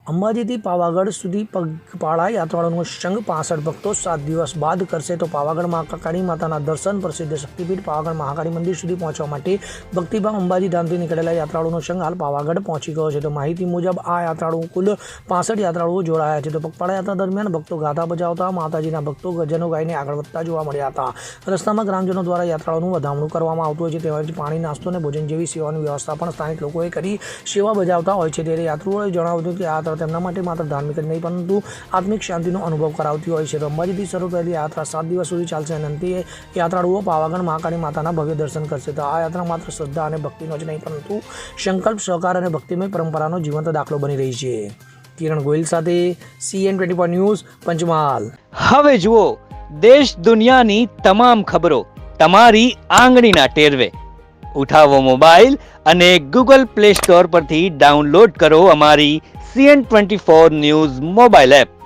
અંબાજીથી પાવાગઢ સુધી પગપાળા યાત્રાળુઓનો સંઘ 65 ભક્તો 7 દિવસ બાદ કરશે તો પાવાગઢ મહાકાળી માતાના દર્શન પ્રસિદ્ધ શક્તિપીઠ પાવાગઢ મહાકાળી મંદિર સુધી પહોંચવા માટે ભક્તિભાવ અંબાજી ધામથી નીકળેલા યાત્રાળુઓનો સંઘ હાલ પાવાગઢ પહોંચી ગયો છે. તો માહિતી મુજબ આ યાત્રાળુઓ કુલ 65 યાત્રાળુઓ જોડાયા છે. તો પગપાળા યાત્રા દરમિયાન ભક્તો ગાથા બજાવતા માતાજીના ભક્તો ગજનો ગાઈને આગળ વધતા જોવા મળ્યા હતા. રસ્તામાં ગ્રામજનો દ્વારા યાત્રાળુઓનું વધામણું કરવામાં આવતું હોય છે. તેમજ પાણી, નાસ્તો અને ભોજન જેવી સેવાની વ્યવસ્થા પણ સ્થાનિક લોકોએ કરી સેવા બજાવતા હોય છે. ત્યારે યાત્રાળુઓએ જણાવ્યું હતું કે આ યાત્રા તેમના માટે માત્ર ધાર્મિક જ નહીં પરંતુ આત્મિક શાંતિનો અનુભવ કરાવતી હોય છે. તો અંબાજીથી શરૂ થયેલી યાત્રા 7 દિવસ સુધી ચાલશે અને અંતે યાત્રાળુઓ પાવાગઢ મહાકાળી માતાના ભવ્ય દર્શન કરશે. તો આ યાત્રા માત્ર શ્રદ્ધા અને ભક્તિનો જ નહીં પરંતુ સંકલ્પ, સહકાર અને ભક્તિમય પરંપરાનો જીવંત દાખલો બની રહી છે. કિરણ ગોયલ સાથે CN24 ન્યૂઝ, પંચમહાલ. હવે જુઓ દેશ દુનિયાની તમામ ખબરો તમારી આંગળીના ટેરવે. ઉઠાવો મોબાઈલ અને Google Play Store પરથી ડાઉનલોડ કરો અમારી CN24 ન્યૂઝ મોબાઈલ એપ.